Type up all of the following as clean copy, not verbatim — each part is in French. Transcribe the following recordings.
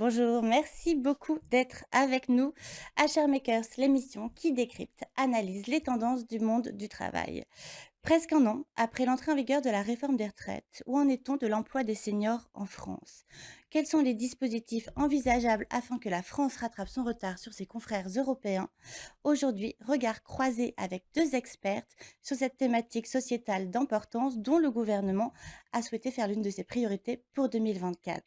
bonjour, merci beaucoup d'être avec nous à Sharemakers, l'émission qui décrypte, analyse les tendances du monde du travail. Presque un an après l'entrée en vigueur de la réforme des retraites, où en est-on de l'emploi des seniors en France? Quels sont les dispositifs envisageables afin que la France rattrape son retard sur ses confrères européens? Aujourd'hui, regard croisé avec deux expertes sur cette thématique sociétale d'importance dont le gouvernement a souhaité faire l'une de ses priorités pour 2024.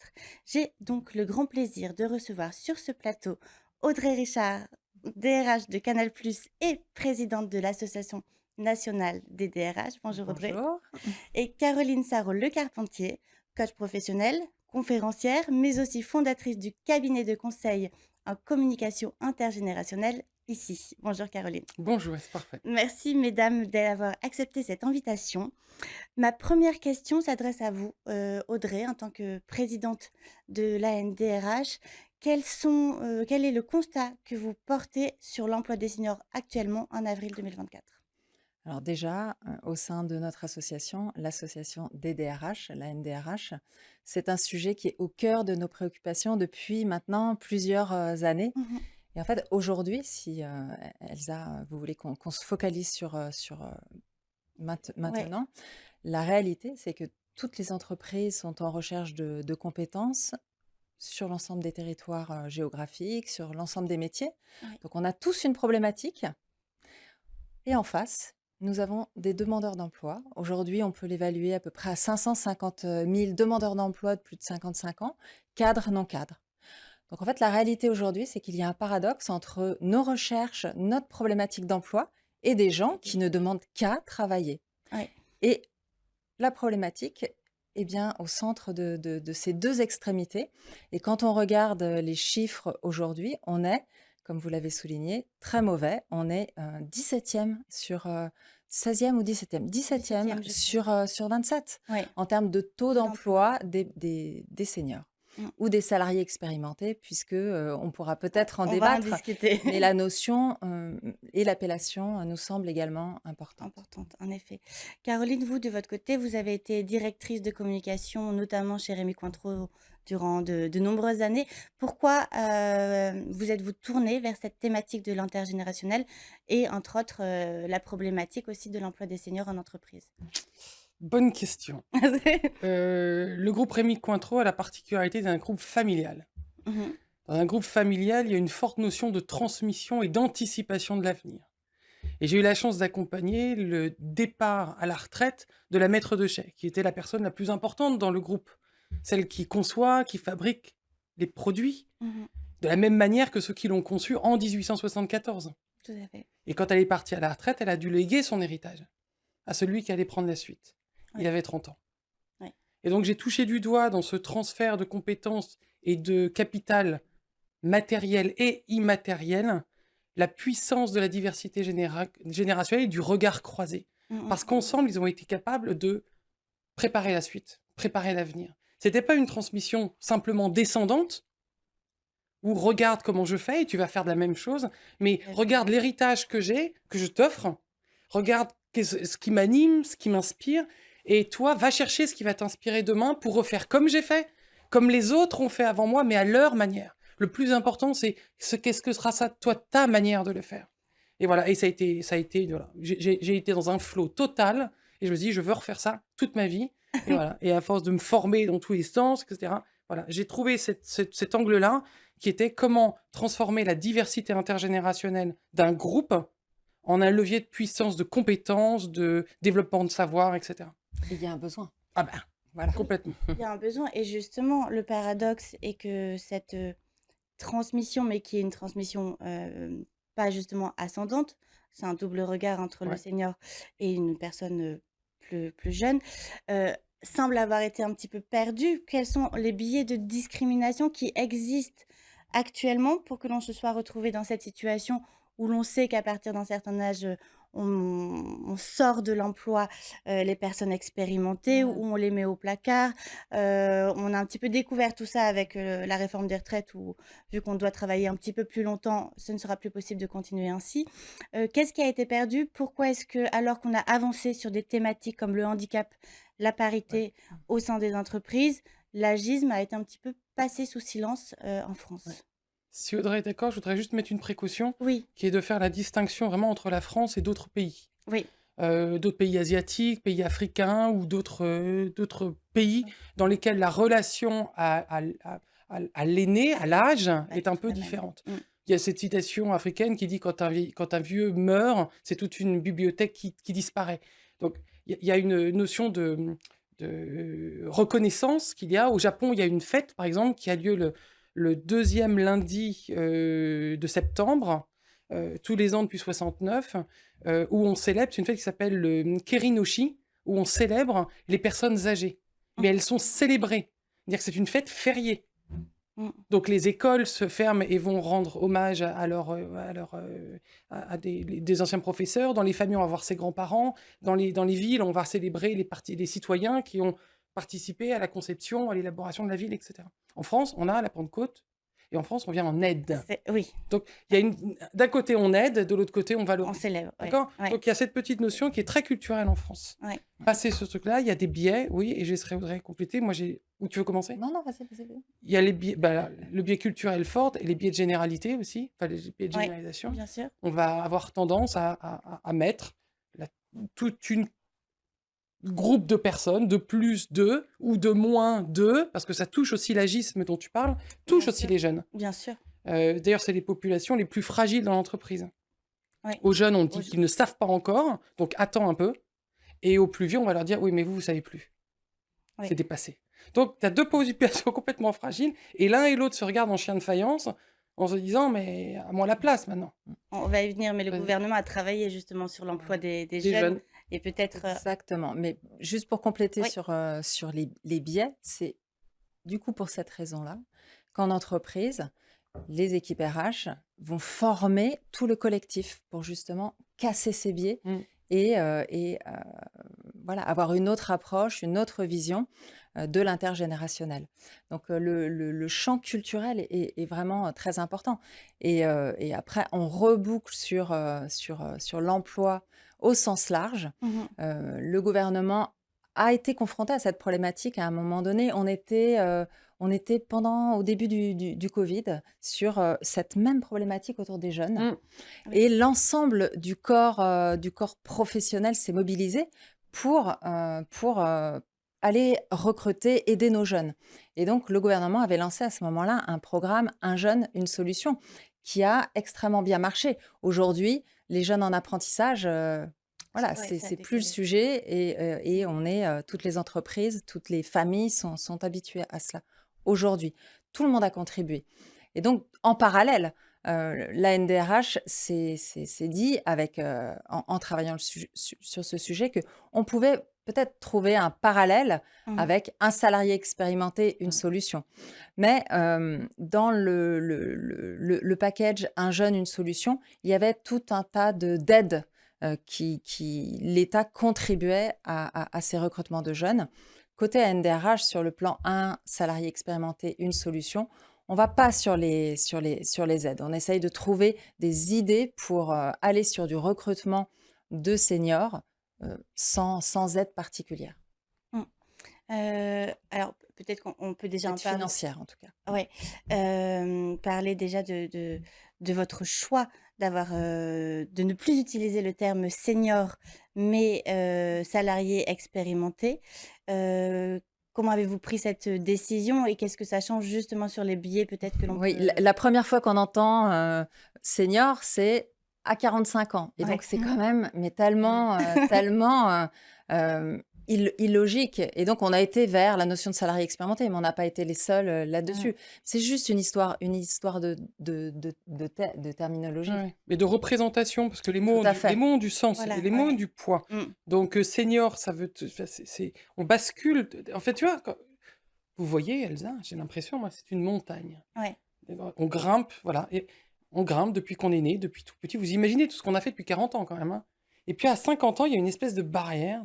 J'ai donc le grand plaisir de recevoir sur ce plateau Audrey Richard, DRH de Canal+, et présidente de l'Association nationale des DRH. Bonjour Audrey. Bonjour. Et Caroline Sarrault-Le Carpentier, coach professionnel, conférencière, mais aussi fondatrice du cabinet de conseil en communication intergénérationnelle ici. Bonjour Caroline. Bonjour, c'est parfait. Merci mesdames d'avoir accepté cette invitation. Ma première question s'adresse à vous, Audrey, en tant que présidente de l'ANDRH. Quel est le constat que vous portez sur l'emploi des seniors actuellement en avril 2024? Alors déjà, au sein de notre association, l'association des DRH, la NDRH, c'est un sujet qui est au cœur de nos préoccupations depuis maintenant plusieurs années. Mhm. Et en fait, aujourd'hui, si Elsa, vous voulez qu'on se focalise sur Ouais, maintenant, la réalité, c'est que toutes les entreprises sont en recherche de compétences sur l'ensemble des territoires géographiques, sur l'ensemble des métiers. ouais, Donc on a tous une problématique. Et en face, nous avons des demandeurs d'emploi. Aujourd'hui, on peut l'évaluer à peu près à 550 000 demandeurs d'emploi de plus de 55 ans, cadres, non cadres. Donc en fait, la réalité aujourd'hui, c'est qu'il y a un paradoxe entre nos recherches, notre problématique d'emploi et des gens qui ne demandent qu'à travailler. ouais. Et la problématique est bien au centre de ces deux extrémités. Et quand on regarde les chiffres aujourd'hui, on est, comme vous l'avez souligné, très mauvais. On est 17e sur 16e ou 17e, 17e 17e, je crois. sur 27 Ouais, en termes de taux taux d'emploi. d'emploi des seniors Mmh. ou des salariés expérimentés, puisque on pourra Ouais, peut-être en on va en débattre, discuter. mais la notion et l'appellation nous semblent également importantes. Importante, en effet. Caroline, vous, de votre côté, vous avez été directrice de communication, notamment chez Rémy Cointreau, durant de nombreuses années. Pourquoi vous êtes-vous tournée vers cette thématique de l'intergénérationnel et, entre autres, la problématique aussi de l'emploi des seniors en entreprise? Bonne question. Le groupe Rémy Cointreau a la particularité d'un groupe familial. Mmh. Dans un groupe familial, il y a une forte notion de transmission et d'anticipation de l'avenir. Et j'ai eu la chance d'accompagner le départ à la retraite de la maître de chai, qui était la personne la plus importante dans le groupe, celle qui conçoit, qui fabrique les produits, Mmh. de la même manière que ceux qui l'ont conçu en 1874. Tout à fait. Et quand elle est partie à la retraite, elle a dû léguer son héritage à celui qui allait prendre la suite. Il Ouais, avait 30 ans. ouais. Et donc j'ai touché du doigt dans ce transfert de compétences et de capital matériel et immatériel, la puissance de la diversité générationnelle et du regard croisé. Mmh mh. Parce qu'ensemble, ils ont été capables de préparer la suite, préparer l'avenir. C'était pas une transmission simplement descendante, où regarde comment je fais et tu vas faire de la même chose, mais Tout à fait. regarde l'héritage que j'ai, que je t'offre, regarde ce qui m'anime, ce qui m'inspire, et toi, va chercher ce qui va t'inspirer demain pour refaire comme j'ai fait, comme les autres ont fait avant moi, mais à leur manière. Le plus important, c'est qu'est-ce que sera ça, toi, ta manière de le faire. Et voilà, et ça a été, voilà, j'ai été dans un flow total, et je me suis dit, je veux refaire ça toute ma vie, et voilà. Et à force de me former dans tous les sens, etc., voilà, j'ai trouvé cet angle-là, qui était comment transformer la diversité intergénérationnelle d'un groupe en un levier de puissance, de compétences, de développement de savoir, et cetera. Mmh. Et il y a un besoin. Ah ben, voilà. Complètement. Il y a un besoin et justement, le paradoxe est que cette, transmission, mais qui est une transmission, pas justement ascendante, c'est un double regard entre le Ouais. senior et une personne, plus jeune, heu, semble avoir été un petit peu perdue. Quels sont les biais de discrimination qui existent actuellement pour que l'on se soit retrouvé dans cette situation où l'on sait qu'à partir d'un certain âge, on sort de l'emploi, les personnes expérimentées, où Mmh. on les met au placard? On a un petit peu découvert tout ça avec, la réforme des retraites où, vu qu'on doit travailler un petit peu plus longtemps, ce ne sera plus possible de continuer ainsi. Qu'est-ce qui a été perdu? Pourquoi est-ce que, alors qu'on a avancé sur des thématiques comme le handicap, la Ouais. parité au sein des entreprises, l'agisme a été un petit peu passé sous silence, en Ouais. France. Si Audrey est d'accord, je voudrais juste mettre une précaution, Oui, qui est de faire la distinction vraiment entre la France et d'autres pays. oui. D'autres pays asiatiques, pays africains ou d'autres pays Mmh. dans lesquels la relation à l'aîné, à l'âge, Pas est du un tout peu la même. différente. Mmh. Il y a cette citation africaine qui dit: quand un vieux meurt, c'est toute une bibliothèque qui disparaît». Donc il y a une notion de reconnaissance qu'il y a. Au Japon, il y a une fête, par exemple, qui a lieu le 2e lundi, de septembre, tous les ans depuis 69, où on célèbre, c'est une fête qui s'appelle le Keri-no-shi, où on célèbre les personnes âgées. Mais Mmh. elles sont célébrées. C'est-à-dire que c'est une fête fériée. Mmh. Donc les écoles se ferment et vont rendre hommage à des anciens professeurs. Dans les familles, on va voir ses grands-parents. Dans les villes, on va célébrer les citoyens qui ont participé à la conception, à l'élaboration de la ville, etc. En France, on a la Pentecôte et en France, on vient en aide. Oui, Donc il y a d'un côté, on aide, de l'autre côté, on on valorise. célèbre, ouais, D'accord? ouais, Donc il y a cette petite notion qui est très culturelle en France. ouais. Passer ce truc-là, il y a des biais, oui, et je voudrais compléter. Moi, où tu veux commencer? Non, non, vas-y, vas-y, vas-y. Il y a les biais, bah, le biais culturel fort et les biais de généralité aussi, enfin les biais de Ouais, généralisation. bien sûr. On va avoir tendance à mettre la toute une groupe de personnes, de plus d'eux ou de moins d'eux, parce que ça touche aussi l'agisme dont tu parles, touche Bien aussi sûr, les jeunes. bien sûr. D'ailleurs, c'est les populations les plus fragiles dans l'entreprise. Ouais. Aux jeunes, on Aux dit je qu'ils ne savent pas encore, donc attends un peu. Et aux plus vieux, on va leur dire: «Oui, mais vous savez plus. Oui. C'est dépassé». Donc tu as 2 populations complètement fragiles et l'un et l'autre se regardent en chien de faïence en se disant: «Mais à moi la place maintenant». On va y venir, mais le Vas-y. gouvernement a travaillé justement sur l'emploi des Des jeunes jeunes. et peut-être, Exactement. Mais juste pour compléter oui. sur les biais, c'est du coup pour cette raison-là qu'en entreprise, les équipes RH vont former tout le collectif pour justement casser ces biais Mmh. et voilà, avoir une autre approche, une autre vision de l'intergénérationnel. Donc le champ culturel est vraiment très important. Et après, on reboucle sur l'emploi au sens large. Mmh. Le gouvernement a été confronté à cette problématique à un moment donné. On était au début du Covid sur cette même problématique autour des jeunes. Mmh. Oui. Et l'ensemble du corps professionnel s'est mobilisé pour aller recruter, aider nos jeunes. Et donc, le gouvernement avait lancé à ce moment-là un programme Un jeune, une solution, qui a extrêmement bien marché. Aujourd'hui, les jeunes en apprentissage, voilà, Ouais, c'est ça a c'est plus le décollé. sujet et toutes les entreprises, toutes les familles sont habituées à cela. Aujourd'hui, tout le monde a contribué. Et donc, en parallèle, la NDRH s'est dit, en travaillant sur ce sujet, qu'on pouvait peut-être trouver un parallèle Mmh. avec un salarié expérimenté, une Mmh. solution. Mais dans le package Un jeune, une solution, il y avait tout un tas d'aides qui l'État contribuait à ces recrutements de jeunes. Côté NDRH, sur le plan un salarié expérimenté, une solution, on va pas sur les aides. On essaye de trouver des idées pour aller sur du recrutement de seniors sans aide particulière, Mmh. Alors peut-être qu'on peut déjà en aide parler. financière en tout cas. Ouais, parler déjà de votre choix de ne plus utiliser le terme senior, mais salarié expérimenté. Heu, Comment avez-vous pris cette décision et qu'est-ce que ça change justement sur les billets peut-être que l'on Oui, peut la première fois qu'on entend senior, c'est à 45 ans. Et ouais. donc, c'est quand même, mais tellement illogique. Et donc, on a été vers la notion de salarié expérimenté, mais on n'a pas été les seuls Mmh. là-dessus. C'est juste une histoire de terminologie. Ouais. Mais de représentation, parce que les Tout mots ont à les fait. mots ont du sens Voilà, et les ouais, mots ont ouais. du poids. Mmh. Donc senior, ça veut enfin, on bascule. En fait, tu vois, vous voyez Elsa, j'ai l'impression, moi, c'est une montagne. Ouais. D'accord. On grimpe, voilà, et on grimpe depuis qu'on est né, depuis tout petit. Vous imaginez tout ce qu'on a fait depuis 40 ans quand même, hein. Et puis à 50 ans, il y a une espèce de barrière.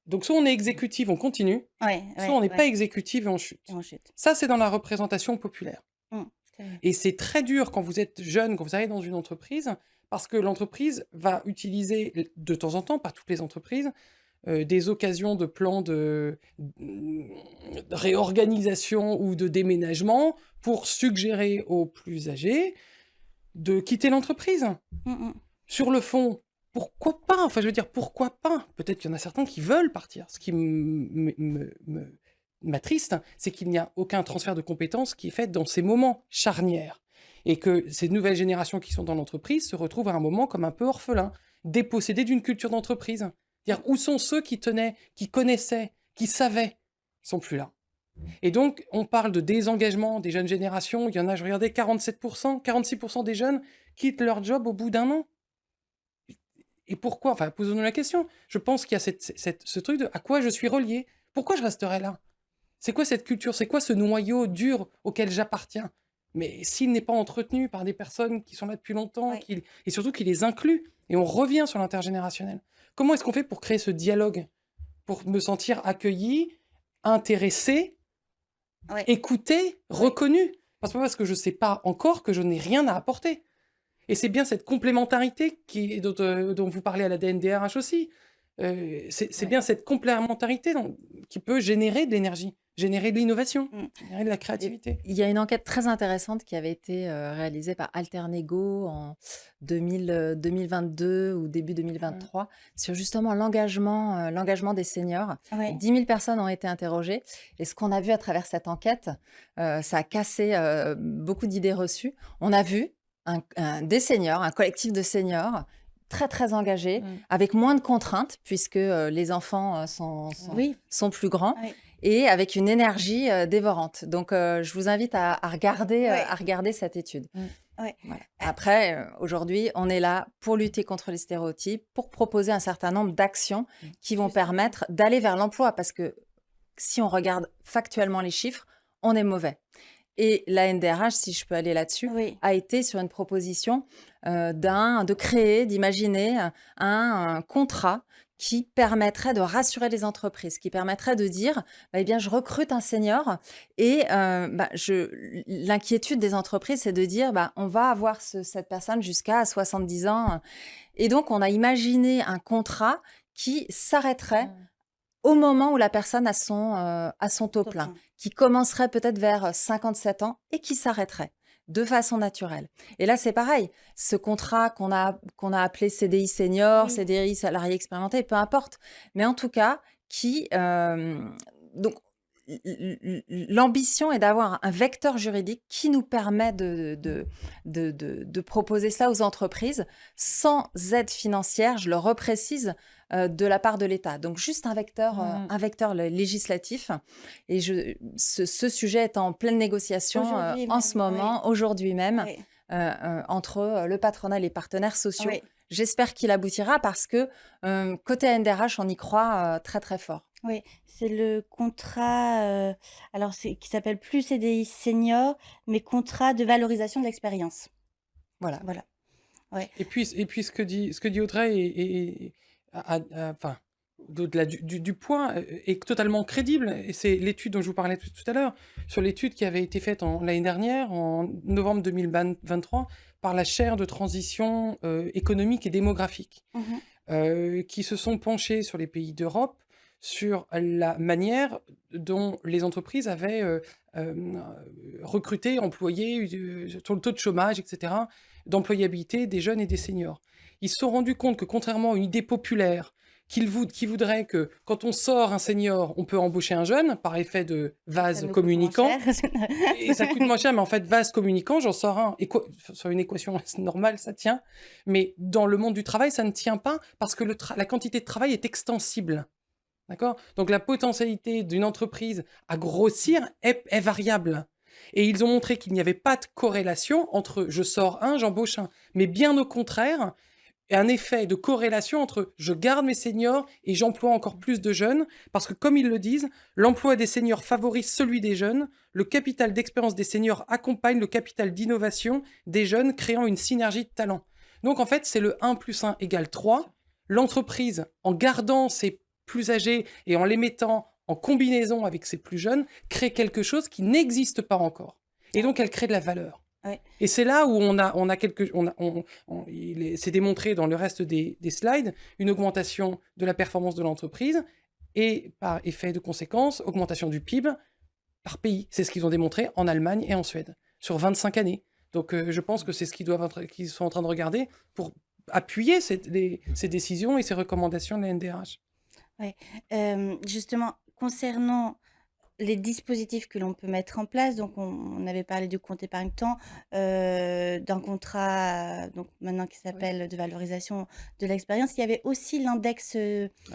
Donc soit on est exécutif, on continue, Ouais, soit on ouais, n'est pas ouais. exécutif et on chute. Et on chute. Ça, c'est dans la représentation populaire. Mmh. C'est vrai. Et c'est très dur quand vous êtes jeune, quand vous arrivez dans une entreprise, parce que l'entreprise va utiliser de temps en temps, pas toutes les entreprises, des occasions de plans de réorganisation ou de déménagement pour suggérer aux plus âgés de quitter l'entreprise. Mmh mh. Sur le fond, pourquoi pas? Enfin, je veux dire, pourquoi pas? Peut-être qu'il y en a certains qui veulent partir. Ce qui m'attriste, c'est qu'il n'y a aucun transfert de compétences qui est fait dans ces moments charnières. Et que ces nouvelles générations qui sont dans l'entreprise se retrouvent à un moment comme un peu orphelins, dépossédés d'une culture d'entreprise. C'est-à-dire, où sont ceux qui tenaient, qui connaissaient, qui savaient? Ils sont plus là. Et donc, on parle de désengagement des jeunes générations. Il y en a, je regardais, 47%, 46% des jeunes quittent leur job au bout d'un an. Et pourquoi? Enfin, posons-nous la question. Je pense qu'il y a ce truc de à quoi je suis relié? Pourquoi je resterai là? C'est quoi cette culture? C'est quoi ce noyau dur auquel j'appartiens? Mais s'il n'est pas entretenu par des personnes qui sont là depuis longtemps, Oui. et surtout qui les incluent, et on revient sur l'intergénérationnel. Comment est-ce qu'on fait pour créer ce dialogue? Pour me sentir accueilli, intéressé, Ouais. écouté, Oui. reconnu? Parce que je ne sais pas encore que je n'ai rien à apporter. Et c'est bien cette complémentarité dont vous parlez à la DNDRH aussi. C'est Ouais. bien cette complémentarité qui peut générer de l'énergie, générer de l'innovation, Mmh. générer de la Et créativité. il y a une enquête très intéressante qui avait été réalisée par Alternego en 2022 ou début Mmh. 2023 sur justement l'engagement des seniors. Ouais. 10 000 personnes ont été interrogées et ce qu'on a vu à travers cette enquête, ça a cassé beaucoup d'idées reçues. On a vu des seniors, un collectif de seniors très très engagés, Mmh. avec moins de contraintes puisque les enfants Oui. sont plus grands Oui. et avec une énergie dévorante. Donc, je vous invite à Ouais. regarder cette étude. Ouais. Voilà. Après, aujourd'hui, on est là pour lutter contre les stéréotypes, pour proposer un certain nombre d'actions qui vont Justement. permettre d'aller vers l'emploi. Parce que si on regarde factuellement les chiffres, on est mauvais. Et la NDRH, si je peux aller là-dessus, Oui. a été sur une proposition de créer, d'imaginer un contrat qui permettrait de rassurer les entreprises, qui permettrait de dire, eh bien, je recrute un senior et l'inquiétude des entreprises, c'est de dire, on va avoir cette personne jusqu'à 70 ans. Et donc, on a imaginé un contrat qui s'arrêterait au moment où la personne a son taux plein, Plein. qui commencerait peut-être vers 57 ans et qui s'arrêterait de façon naturelle. Et là, c'est pareil. Ce contrat qu'on a appelé CDI senior, Oui. CDI salarié expérimenté, peu importe. Mais en tout cas, donc, l'ambition est d'avoir un vecteur juridique qui nous permet de proposer ça aux entreprises sans aide financière, je le reprécise, de la part de l'État. Donc, juste un vecteur législatif. Et ce sujet est en pleine négociation Aujourd'hui en même. ce moment, aujourd'hui même, Oui. entre le patronat et les partenaires sociaux. Oui. J'espère qu'il aboutira parce que côté NDRH, on y croit très, très fort. Oui, c'est le contrat, alors qui s'appelle plus CDI senior, mais contrat de valorisation de l'expérience. Voilà. Voilà. Ouais. Et puis ce que dit Audrey enfin, au-delà du point, est totalement crédible. Et c'est l'étude dont je vous parlais tout à l'heure, sur l'étude qui avait été faite l'année dernière, en novembre 2023, par la chaire de transition économique et démographique, Mmh. qui se sont penchés sur les pays d'Europe, sur la manière dont les entreprises avaient recruté, employé, sur le taux de chômage, etc., d'employabilité des jeunes et des seniors. Ils se sont rendus compte que, contrairement à une idée populaire qui voudrait que quand on sort un senior, on peut embaucher un jeune par effet de Ça vase nous coûte moins communicant, cher. et ça coûte moins cher, mais en fait, vase communicant, j'en sors un. Sur une équation normale, ça tient. Mais dans le monde du travail, ça ne tient pas parce que la quantité de travail est extensible. D'accord? Donc la potentialité d'une entreprise à grossir est variable. Et ils ont montré qu'il n'y avait pas de corrélation entre je sors un, j'embauche un. Mais bien au contraire, un effet de corrélation entre je garde mes seniors et j'emploie encore plus de jeunes. Parce que comme ils le disent, l'emploi des seniors favorise celui des jeunes. Le capital d'expérience des seniors accompagne le capital d'innovation des jeunes, créant une synergie de talents. Donc en fait, c'est le 1 + 1 = 3. L'entreprise, en gardant ses plus âgés et en les mettant en combinaison avec ses plus jeunes, crée quelque chose qui n'existe pas encore. Et donc, elle crée de la valeur. Ouais. Et c'est là où c'est démontré dans le reste des slides, une augmentation de la performance de l'entreprise et par effet de conséquence, augmentation du PIB par pays. C'est ce qu'ils ont démontré en Allemagne et en Suède sur 25 années. Donc je pense que c'est ce qu'ils sont en train de regarder pour appuyer ces décisions et ces recommandations de la NDRH. Ouais. Justement, concernant les dispositifs que l'on peut mettre en place, donc on avait parlé du compte épargne-temps, d'un contrat, donc maintenant qui Oui. s'appelle de valorisation de l'expérience. Il y avait aussi l'index,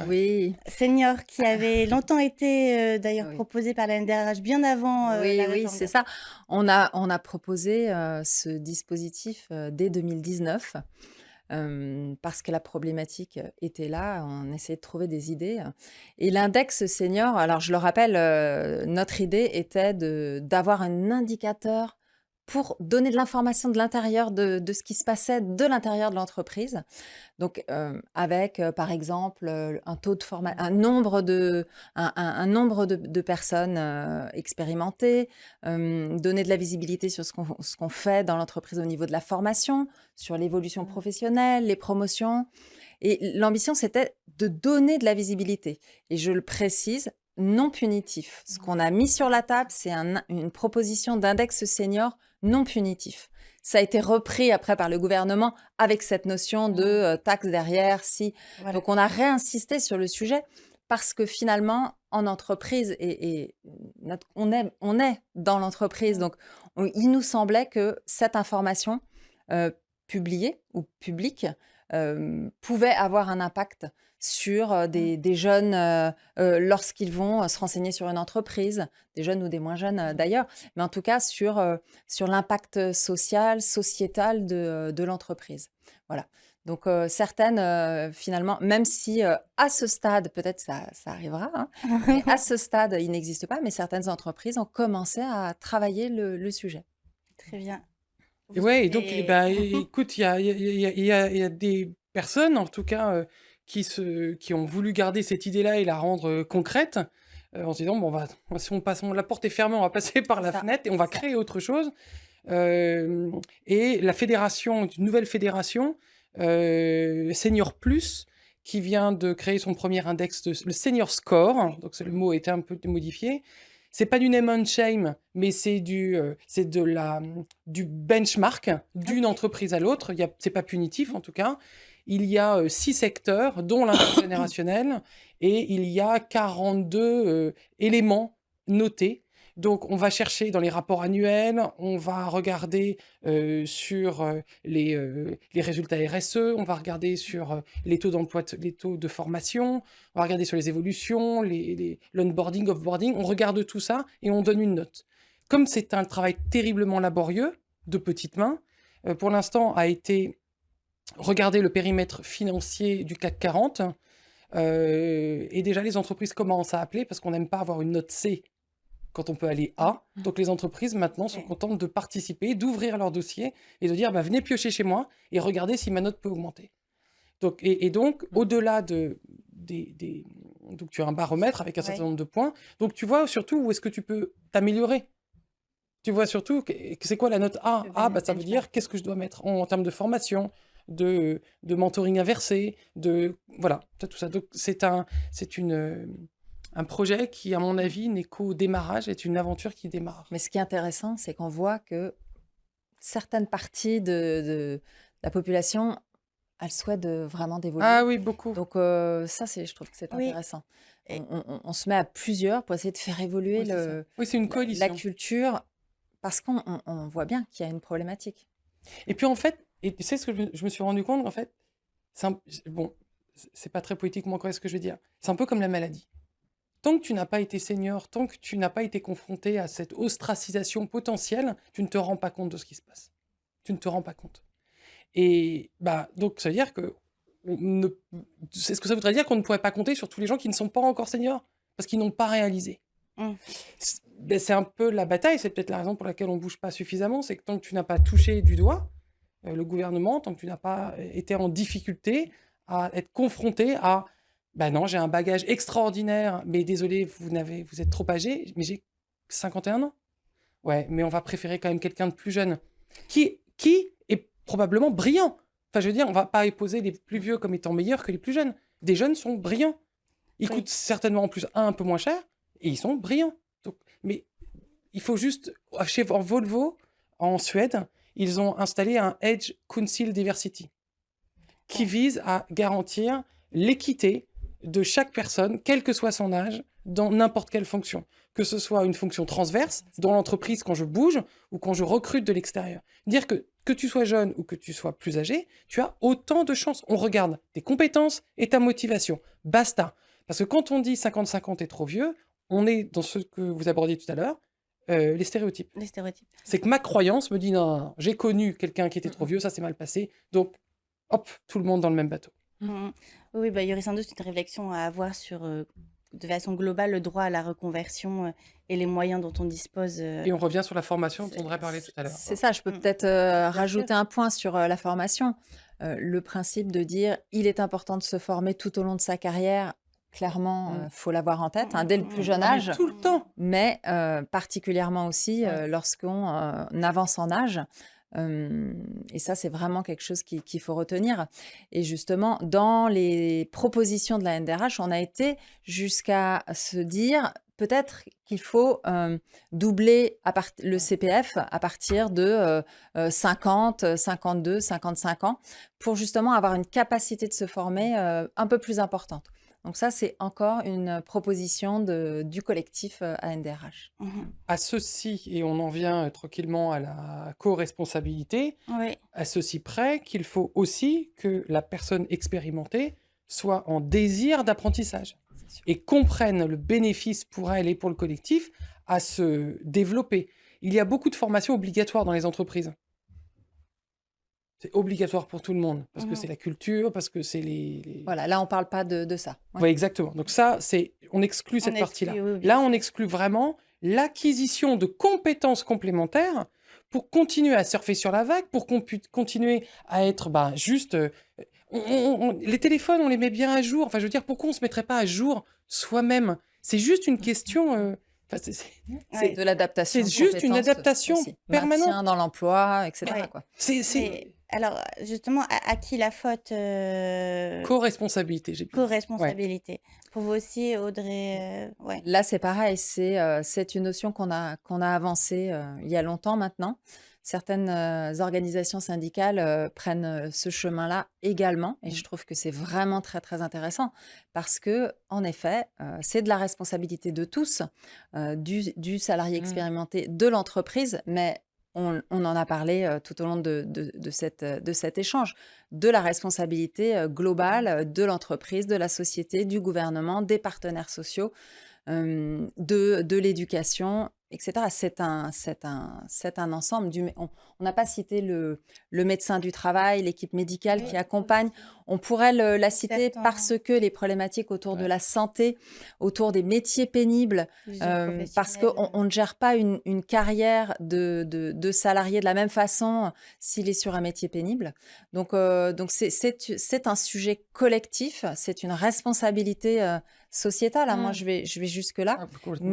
Oui, senior qui avait longtemps été, d'ailleurs oui. proposé par la NDRH bien avant, la Oui, oui, réforme c'est des ça. On a proposé, ce dispositif, dès 2019, parce que la problématique, était là. On essayait de trouver des idées, et l'index senior, alors je le rappelle, notre idée était d'avoir un indicateur pour donner de l'information de l'intérieur de ce qui se passait de l'intérieur de l'entreprise. Donc, avec, par exemple, un taux de forma un nombre de personnes, expérimentées, donner de la visibilité sur ce qu'on fait dans l'entreprise au niveau de la formation, sur l'évolution Mmh. professionnelle, les promotions, et l'ambition, c'était de donner de la visibilité, et je le précise, non punitif. Ce qu'on a mis sur la table, c'est une proposition d'index senior non punitif. Ça a été repris après par le gouvernement avec cette notion de, Mmh. taxe derrière, si. Voilà. Donc on a réinsisté sur le sujet parce que finalement, en entreprise, et on est dans l'entreprise, Mmh. donc il nous semblait que cette information, publiée ou publique, pouvait avoir un impact sur, Mmh. des jeunes, lorsqu'ils vont, se renseigner sur une entreprise, des jeunes ou des moins jeunes, Mmh. d'ailleurs, mais en tout cas sur l'impact social, sociétal de l'entreprise. Voilà. Donc, certaines, finalement, même si, à ce stade, peut-être ça arrivera, hein, mais à ce stade, il n'existe pas, mais certaines entreprises ont commencé à travailler le sujet. Très bien. Et Vous ouais, et donc, avez écoute, il y a des personnes, en tout cas, qui ont voulu garder cette idée-là et la rendre concrète, en se disant, bon, si la porte est fermée, on va passer par C'est la ça, fenêtre et on va c'est ça. créer autre chose. Et la fédération, une nouvelle fédération, Senior Plus, qui vient de créer son premier index, le Senior Score, donc le mot a été un peu modifié. C'est pas du name and shame, mais du benchmark d'une OK. entreprise à l'autre. C'est pas punitif en tout cas. Il y a 6 secteurs, dont l'intergénérationnel, et il y a 42 éléments notés. Donc, on va chercher dans les rapports annuels, on va regarder sur les résultats RSE, on va regarder sur les taux d'emploi, les taux de formation, on va regarder sur les évolutions, l'onboarding, offboarding, on regarde tout ça et on donne une note. Comme c'est un travail terriblement laborieux, de petites mains, pour l'instant a été regarder le périmètre financier du CAC 40, et déjà les entreprises commencent à appeler parce qu'on n'aime pas avoir une note C quand on peut aller A. Donc les entreprises maintenant sont OK. contentes de participer, d'ouvrir leur dossier et de dire bah, venez piocher chez moi et regardez si ma note peut augmenter. Donc, donc Mmh. au-delà donc tu as un baromètre avec un certain Ouais. nombre de points. Donc tu vois surtout où est-ce que tu peux t'améliorer. Tu vois surtout que c'est quoi la note A? Le A, bah, ça veut benchmark. dire qu'est-ce que je dois mettre en termes de formation, de mentoring inversé, voilà, tout ça. Donc un projet qui, à mon avis, n'est qu'au démarrage, est une aventure qui démarre. Mais ce qui est intéressant, c'est qu'on voit que certaines parties de la population, elles souhaitent vraiment Ah d'évoluer. oui, beaucoup. Donc, ça, je trouve que c'est Oui intéressant. et On se met à plusieurs pour essayer de faire évoluer Oui, c'est ça. Oui, c'est une la coalition. culture, parce qu'on voit bien qu'il y a une problématique. Et puis en fait, et tu sais ce que je me suis rendu compte, en fait, bon, c'est pas très poétiquement correct ce que je vais dire. C'est un peu comme la maladie. Tant que tu n'as pas été senior, tant que tu n'as pas été confronté à cette ostracisation potentielle, tu ne te rends pas compte de ce qui se passe. Tu ne te rends pas compte. Et bah, donc, ça veut dire que c'est ce que ça voudrait dire qu'on ne pourrait pas compter sur tous les gens qui ne sont pas encore seniors, parce qu'ils n'ont pas réalisé. Mmh. C'est un peu la bataille, c'est peut-être la raison pour laquelle on ne bouge pas suffisamment, c'est que tant que tu n'as pas touché du doigt le gouvernement, tant que tu n'as pas été en difficulté à être confronté à ben non, j'ai un bagage extraordinaire, mais désolé, vous êtes trop âgé, mais j'ai 51 ans. Ouais, mais on va préférer quand même quelqu'un de plus jeune. qui est probablement brillant. Enfin, je veux dire, on va pas opposer les plus vieux comme étant meilleurs que les plus jeunes. Des jeunes sont brillants. Ils Oui. coûtent certainement en plus un peu moins cher et ils sont brillants. Donc, mais il faut juste, chez Volvo, en Suède, ils ont installé un Edge Council Diversity qui Ouais. vise à garantir l'équité de chaque personne, quel que soit son âge, dans n'importe quelle fonction. Que ce soit une fonction transverse dans l'entreprise quand je bouge ou quand je recrute de l'extérieur. Dire que tu sois jeune ou que tu sois plus âgé, tu as autant de chances. On regarde tes compétences et ta motivation. Basta. Parce que quand on dit 50-50 est trop vieux, on est dans ce que vous abordiez tout à l'heure, les stéréotypes. Les stéréotypes. C'est que ma croyance me dit non, non, non, j'ai connu quelqu'un qui était trop vieux, ça s'est mal passé, donc hop, tout le monde dans le même bateau. Mhm. Oui, bah, il y aurait sans doute une réflexion à avoir sur, de façon globale, le droit à la reconversion et les moyens dont on dispose. Et on revient sur la formation dont C'est- on aurait parlé tout à l'heure. C'est ça, je peux Mm. peut-être Bien rajouter sûr. un point sur la formation. Le principe de dire il est important de se former tout au long de sa carrière, clairement, Mm. faut l'avoir en tête, dès le plus jeune Ah, mais âge, tout le temps. mais particulièrement aussi Ouais. lorsqu'on avance en âge. Et ça, c'est vraiment quelque chose qu'il faut retenir. Et justement, dans les propositions de la NDRH, on a été jusqu'à se dire peut-être qu'il faut doubler le CPF à partir de 50, 52, 55 ans pour justement avoir une capacité de se former un peu plus importante. Donc ça, c'est encore une proposition du collectif ANDRH. Mhm. À ceci, et on en vient tranquillement à la co-responsabilité, Oui. à ceci près qu'il faut aussi que la personne expérimentée soit en désir d'apprentissage C'est sûr. et comprenne le bénéfice pour elle et pour le collectif à se développer. Il y a beaucoup de formations obligatoires dans les entreprises. C'est obligatoire pour tout le monde, parce que Mhm. c'est la culture, parce que c'est les... Voilà, là, on ne parle pas de ça. Ouais. Ouais, exactement. Donc ça, on exclut cette On partie-là. exclut, oui, bien Là, on sûr. exclut vraiment l'acquisition de compétences complémentaires pour continuer à surfer sur la vague, pour qu'on puisse continuer à être juste... les téléphones, on les met bien à jour. Enfin, je veux dire, pourquoi on ne se mettrait pas à jour soi-même? C'est juste une question... enfin, Ouais. De l'adaptation, c'est de juste une compétences adaptation aussi. permanente. Maintien dans l'emploi, etc. Ouais. quoi. Mais alors, justement, à qui la faute Co-responsabilité, j'ai bien dit. Ouais. co-responsabilité? Pour vous aussi, Audrey, ouais. Là, c'est pareil, c'est une notion qu'on a avancée il y a longtemps maintenant. Certaines organisations syndicales prennent ce chemin-là également, et je trouve que c'est vraiment très, très intéressant parce que, en effet, c'est de la responsabilité de tous, du salarié expérimenté, de l'entreprise, mais on en a parlé tout au long de cet échange, de la responsabilité globale de l'entreprise, de la société, du gouvernement, des partenaires sociaux, de l'éducation, etc. C'est un ensemble. On n'a pas cité le médecin du travail, l'équipe médicale qui Oui, accompagne. On pourrait la citer Certains- parce que les problématiques autour de Ouais. la santé, autour des métiers pénibles, plusieurs parce professionnels. qu'on ne gère pas une carrière de salarié de la même façon s'il est sur un métier pénible. Donc c'est un sujet collectif, c'est une responsabilité sociétale. Moi, je vais jusque-là. Ah, complètement.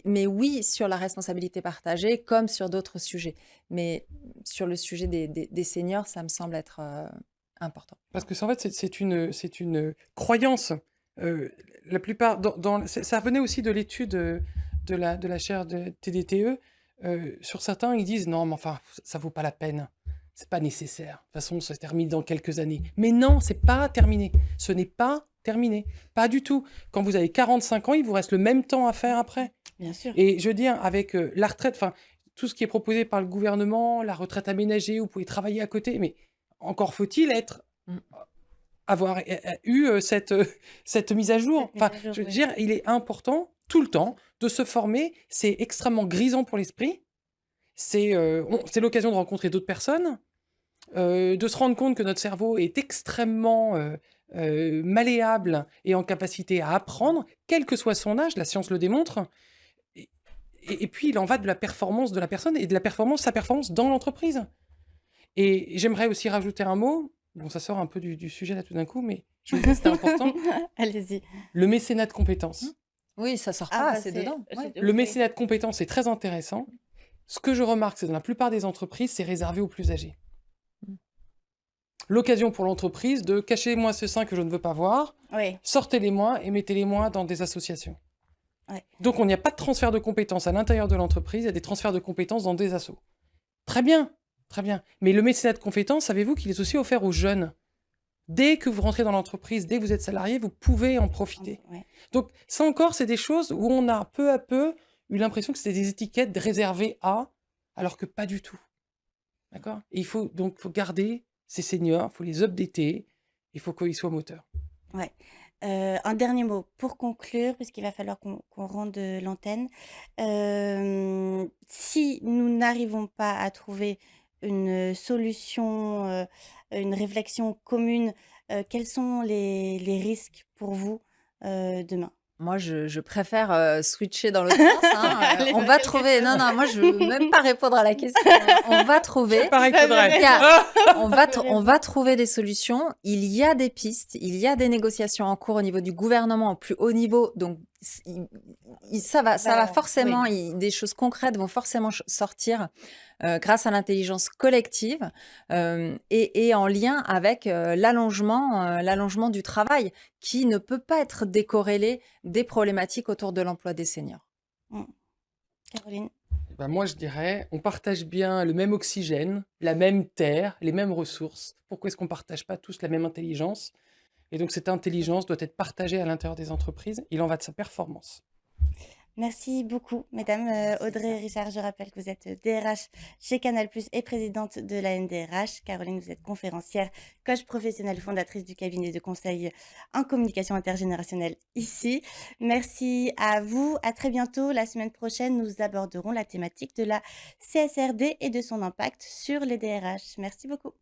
Mais oui, sur la responsabilité partagée, comme sur d'autres sujets. Mais sur le sujet des seniors, ça me semble être important. Parce que en fait, c'est une croyance. La plupart, ça venait aussi de l'étude de la chaire de TDTE. Sur certains, ils disent non, mais enfin, ça vaut pas la peine. C'est pas nécessaire. De toute façon, ça se termine dans quelques années. Mais non, c'est pas terminé. Ce n'est pas terminé. Pas du tout. Quand vous avez 45 ans, il vous reste le même temps à faire après. Bien sûr. Et je veux dire, avec la retraite, enfin, tout ce qui est proposé par le gouvernement, la retraite aménagée, vous pouvez travailler à côté, mais encore faut-il avoir eu cette mise à jour. Cette mise Enfin, à jour, je veux oui. dire, il est important tout le temps de se former. C'est extrêmement grisant pour l'esprit. C'est l'occasion de rencontrer d'autres personnes, de se rendre compte que notre cerveau est extrêmement malléable et en capacité à apprendre, quel que soit son âge, la science le démontre. Et puis, il en va de la performance de la personne et de sa performance dans l'entreprise. Et j'aimerais aussi rajouter un mot. Bon, ça sort un peu du sujet là tout d'un coup, mais je me dis que c'était important. Allez-y. Le mécénat de compétences. Oui, ça sort Ah, pas, bah, c'est dedans. Ouais. Le mécénat de compétences est très intéressant. Ce que je remarque, c'est que dans la plupart des entreprises, c'est réservé aux plus âgés. Mmh. L'occasion pour l'entreprise de cachez-moi ce sein que je ne veux pas voir, Oui, sortez-les-moi et mettez-les-moi dans des associations. ouais. Donc, il n'y a pas de transfert de compétences à l'intérieur de l'entreprise, il y a des transferts de compétences dans des assos. Très bien, très bien. Mais le mécénat de compétences, savez-vous qu'il est aussi offert aux jeunes? Dès que vous rentrez dans l'entreprise, dès que vous êtes salarié, vous pouvez en profiter. Ouais. Donc, ça encore, c'est des choses où on a peu à peu eu l'impression que c'était des étiquettes réservées à, alors que pas du tout. D'accord? Et il faut garder ces seniors, il faut les updater, il faut qu'ils soient moteurs. Ouais. Un dernier mot pour conclure, puisqu'il va falloir qu'on rende l'antenne. Si nous n'arrivons pas à trouver une solution, une réflexion commune, quels sont les risques pour vous, demain? Moi, je préfère, switcher dans l'autre sens, hein, Allez, on dans va quel trouver non, non, moi, je veux même pas répondre à la question. On va trouver Pareil Vous avez qu'Audrey. raison. il y a on va Vous avez on raison. va trouver des solutions. Il y a des pistes, il y a des négociations en cours au niveau du gouvernement, au plus haut niveau, donc ça va Bah, forcément, oui. des choses concrètes vont forcément sortir grâce à l'intelligence collective et en lien avec l'allongement du travail qui ne peut pas être décorrélé des problématiques autour de l'emploi des seniors. Mmh. Caroline? Ben moi, je dirais, on partage bien le même oxygène, la même terre, les mêmes ressources. Pourquoi est-ce qu'on ne partage pas tous la même intelligence? Et donc, cette intelligence doit être partagée à l'intérieur des entreprises. Il en va de sa performance. Merci beaucoup, mesdames. Merci, Audrey Sarah. Richard, je rappelle que vous êtes DRH chez Canal+ et présidente de la NDRH. Caroline, vous êtes conférencière, coach professionnelle, fondatrice du cabinet de conseil en communication intergénérationnelle ici. Merci à vous. À très bientôt. La semaine prochaine, nous aborderons la thématique de la CSRD et de son impact sur les DRH. Merci beaucoup.